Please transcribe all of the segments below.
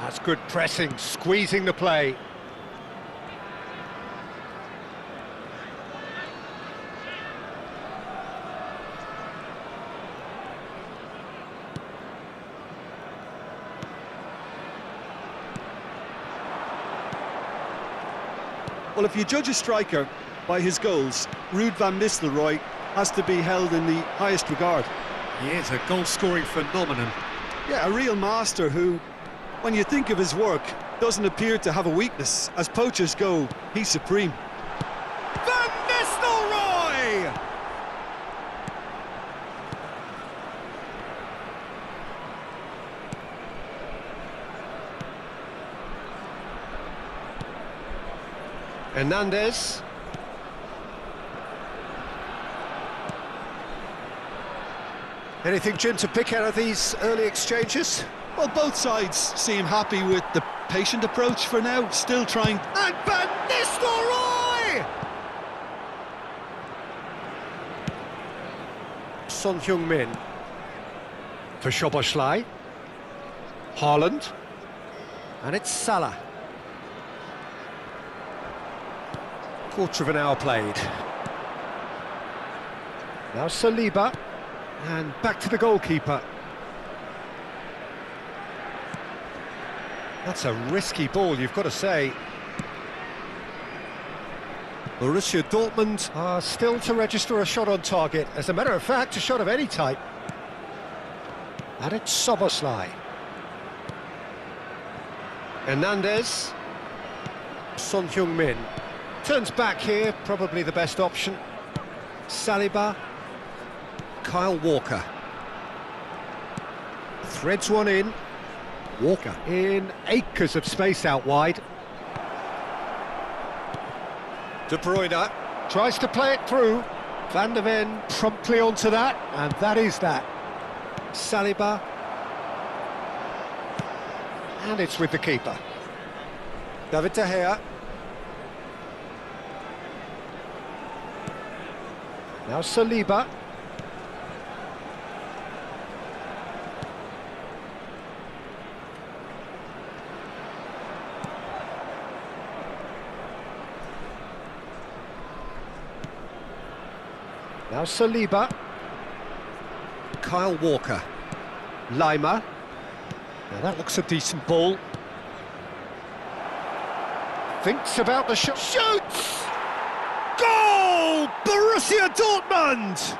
That's good pressing, squeezing the play. Well, if you judge a striker by his goals, Ruud van Nistelrooy has to be held in the highest regard. He is a goal-scoring phenomenon. Yeah, a real master who, when you think of his work, doesn't appear to have a weakness. As poachers go, he's supreme. Van Nistelrooy! Hernandez. Anything, Jim, to pick out of these early exchanges? Well, both sides seem happy with the patient approach for now, still trying... And Van Nistelrooy! Son Heung-min. For Szoboszlai. Haaland. And it's Salah. Quarter of an hour played. Now Saliba. And back to the goalkeeper. That's a risky ball, you've got to say. Borussia Dortmund are still to register a shot on target. As a matter of fact, a shot of any type. And it's Szoboszlai. Hernandez. Son Heung-min. Turns back here, probably the best option. Saliba. Kyle Walker. Threads one in. Walker in acres of space out wide. De Bruyne tries to play it through. Van der Ven promptly onto that, and that is that. Saliba. And it's with the keeper. David De Gea. Now Saliba. Now Saliba. Kyle Walker. Lima. Now that looks a decent ball. Thinks about the shot. Shoots! Goal! Borussia Dortmund!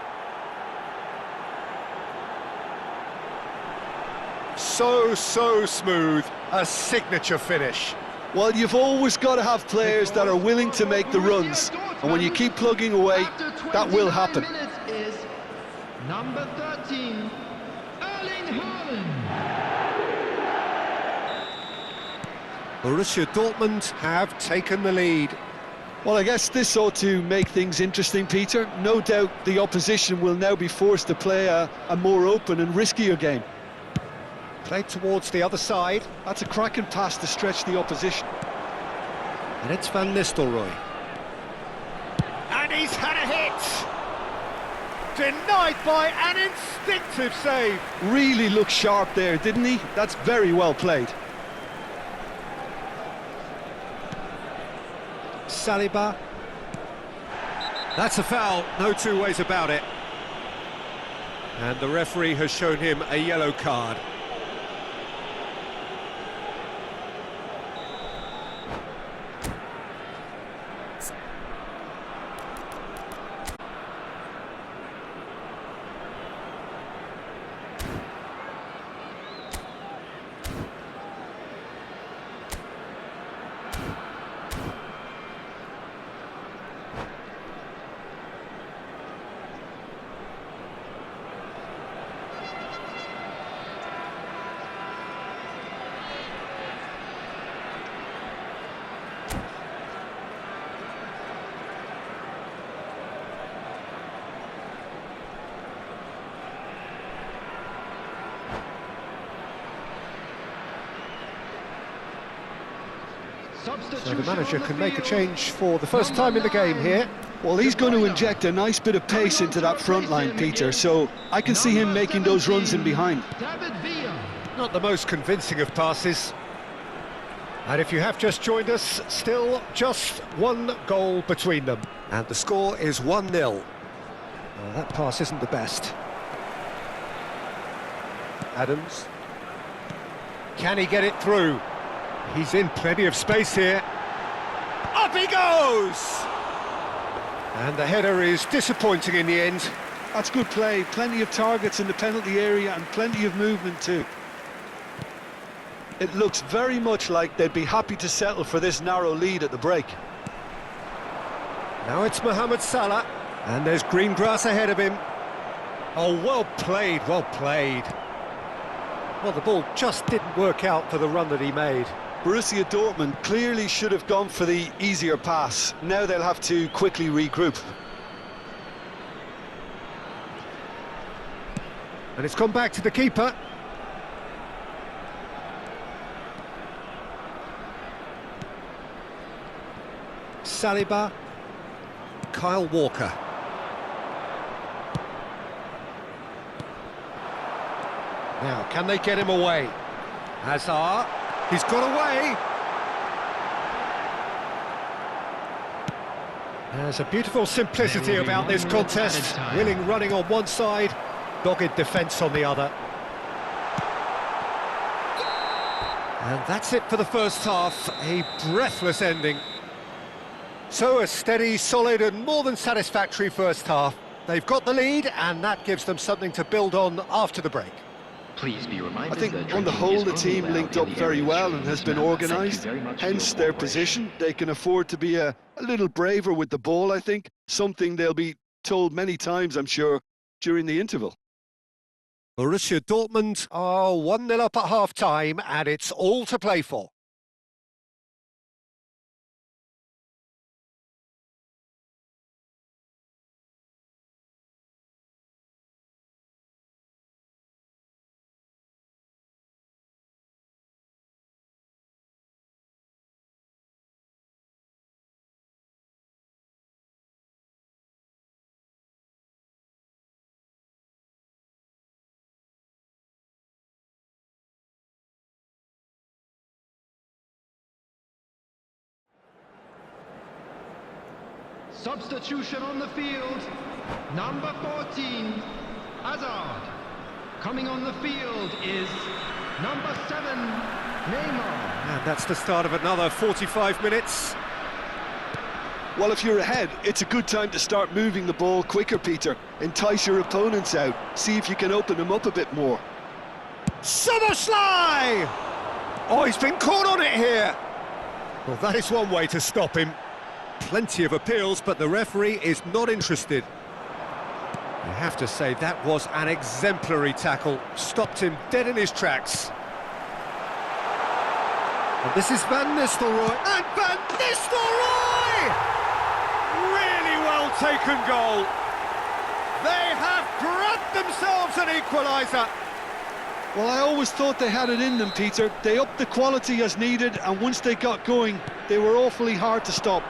So smooth. A signature finish. Well, you've always got to have players that are willing to make the runs, and when you keep plugging away, that will happen. Is number 13, Erling Haaland. Borussia Dortmund have taken the lead. Well, I guess this ought to make things interesting, Peter. No doubt the opposition will now be forced to play a more open and riskier game. Played towards the other side. That's a cracking pass to stretch the opposition. And it's Van Nistelrooy. And he's had a hit! Denied by an instinctive save. Really looked sharp there, didn't he? That's very well played. Saliba. That's a foul, no two ways about it. And the referee has shown him a yellow card. So the manager can make a change for the first time in the game here. Well, he's going to inject a nice bit of pace into that front line, Peter, so I can see him making those runs in behind. Not the most convincing of passes. And if you have just joined us, still just one goal between them. And the score is 1-0. Well, that pass isn't the best. Adams. Can he get it through? He's in plenty of space here. Up he goes! And the header is disappointing in the end. That's good play, plenty of targets in the penalty area and plenty of movement too. It looks very much like they'd be happy to settle for this narrow lead at the break. Now it's Mohamed Salah, and there's green grass ahead of him. Oh, well played, well played. Well, the ball just didn't work out for the run that he made. Borussia Dortmund clearly should have gone for the easier pass. Now they'll have to quickly regroup. And it's gone back to the keeper. Saliba. Kyle Walker. Now, can they get him away? Hazard. He's got away. There's a beautiful simplicity about this contest. Willing running on one side, dogged defence on the other. And that's it for the first half, a breathless ending. So a steady, solid and more than satisfactory first half. They've got the lead and that gives them something to build on after the break. Please be reminded I think on the whole the team linked up very well and has been organised, hence their position. They can afford to be a little braver with the ball, I think, something they'll be told many times, I'm sure, during the interval. Borussia Dortmund are 1-0 up at half-time and it's all to play for. Substitution on the field, number 14, Hazard. Coming on the field is number 7, Neymar. And that's the start of another 45 minutes. Well, if you're ahead, it's a good time to start moving the ball quicker, Peter. Entice your opponents out, see if you can open them up a bit more. Soboslai! Oh, he's been caught on it here. Well, that is one way to stop him. Plenty of appeals, but the referee is not interested. You have to say that was an exemplary tackle. Stopped him dead in his tracks. And this is Van Nistelrooy. And Van Nistelrooy! Really well taken goal. They have grabbed themselves an equaliser. Well, I always thought they had it in them, Peter. They upped the quality as needed, and once they got going, they were awfully hard to stop.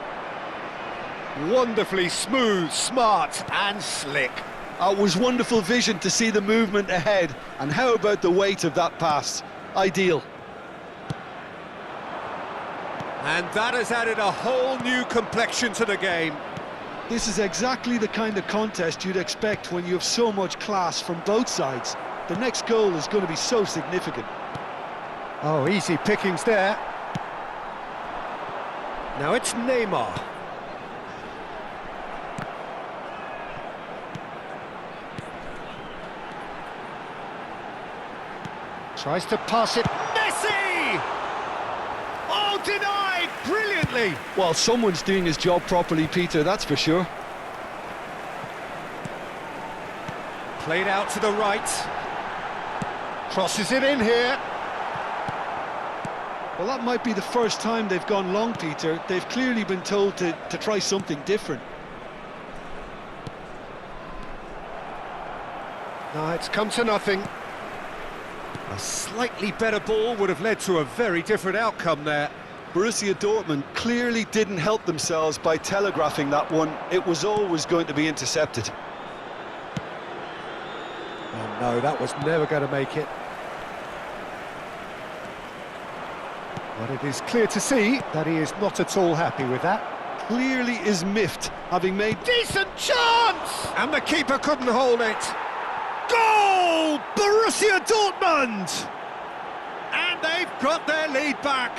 Wonderfully smooth, smart and slick. It was wonderful vision to see the movement ahead, and how about the weight of that pass? Ideal. And that has added a whole new complexion to the game. This is exactly the kind of contest you'd expect when you have so much class from both sides. The next goal is going to be so significant. Oh, easy pickings there. Now it's Neymar. Tries to pass it. Messi! Oh, denied brilliantly. Well, someone's doing his job properly, Peter, that's for sure. Played out to the right. Crosses it in here. Well, that might be the first time they've gone long, Peter. They've clearly been told to try something different. No, it's come to nothing. A slightly better ball would have led to a very different outcome there. Borussia Dortmund clearly didn't help themselves by telegraphing that one. It was always going to be intercepted. Oh no, that was never going to make it. But it is clear to see that he is not at all happy with that. Clearly is miffed, having made... Decent chance! And the keeper couldn't hold it. Goal! Borussia Dortmund! And they've got their lead back.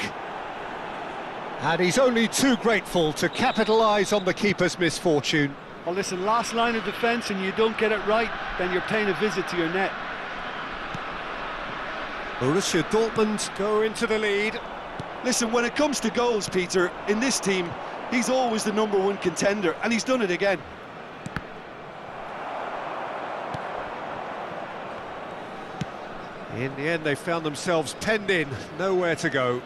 And he's only too grateful to capitalise on the keeper's misfortune. Well, listen, last line of defence and you don't get it right, then you're paying a visit to your net. Borussia Dortmund go into the lead. Listen, when it comes to goals, Peter, in this team, he's always the #1 contender, and he's done it again. In the end, they found themselves penned in, nowhere to go.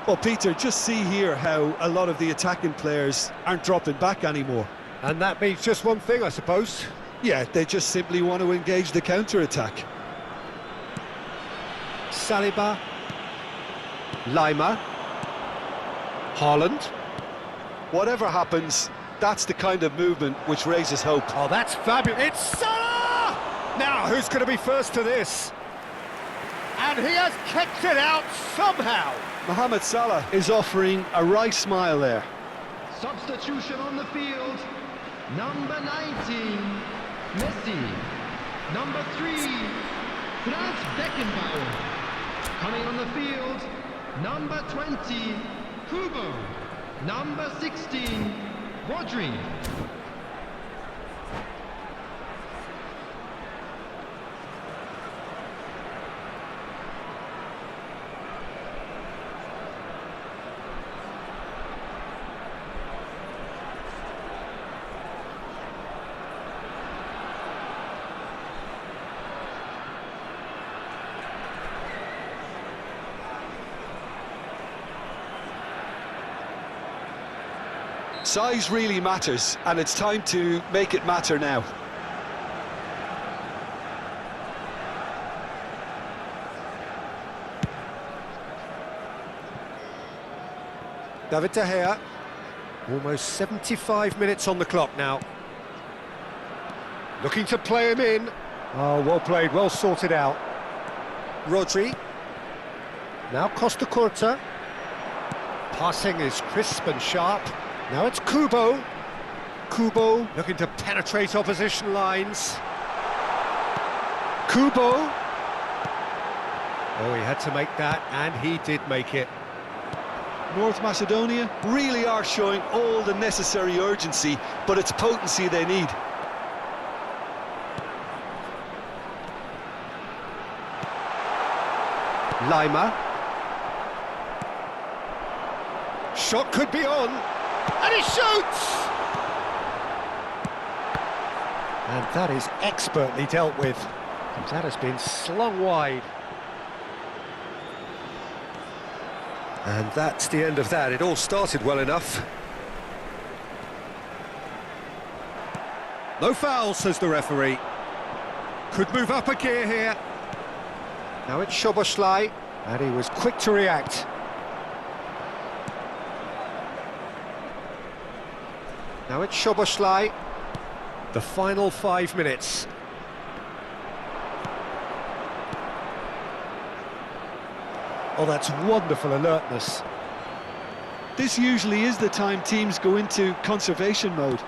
Well, Peter, just see here how a lot of the attacking players aren't dropping back anymore. And that means just one thing, I suppose. Yeah, they just simply want to engage the counter-attack. Saliba. Lima. Haaland. Whatever happens, that's the kind of movement which raises hope. Oh, that's fabulous. It's Salah! Now, who's going to be first to this? And he has kicked it out somehow. Mohamed Salah is offering a right smile there. Substitution on the field. Number 19, Messi. Number 3, Franz Beckenbauer. Coming on the field, number 20, Kubo. Number 16, Rodri. Size really matters, and it's time to make it matter now. David De Gea. Almost 75 minutes on the clock now. Looking to play him in. Oh, well played, well sorted out. Rodri. Now Costa Curta. Passing is crisp and sharp. Now it's Kubo. Kubo looking to penetrate opposition lines. Kubo. Oh, he had to make that, and he did make it. North Macedonia really are showing all the necessary urgency, but it's potency they need. Lima. Shot could be on. And he shoots! And that is expertly dealt with. That has been slung wide. And that's the end of that. It all started well enough. No foul, says the referee. Could move up a gear here. Now it's Szoboszlai, and he was quick to react. Now it's Szoboszlai. The final 5 minutes. Oh, that's wonderful alertness. This usually is the time teams go into conservation mode.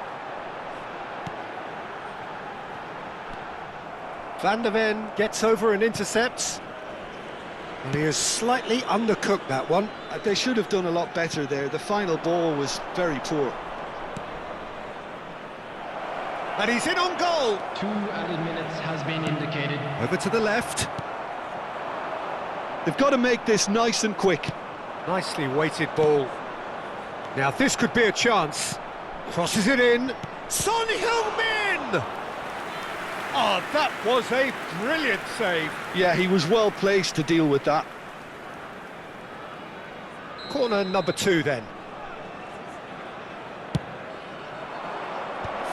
Van der Ven gets over and intercepts. And he has slightly undercooked that one. They should have done a lot better there. The final ball was very poor. And he's in on goal. 2 added minutes has been indicated. Over to the left. They've got to make this nice and quick. Nicely weighted ball. Now this could be a chance. Crosses it in. Son Heung-min! Oh, that was a brilliant save. Yeah, he was well placed to deal with that. Corner number 2 then.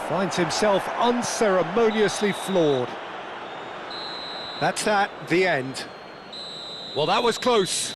Finds himself unceremoniously floored. That's that, the end. Well, that was close.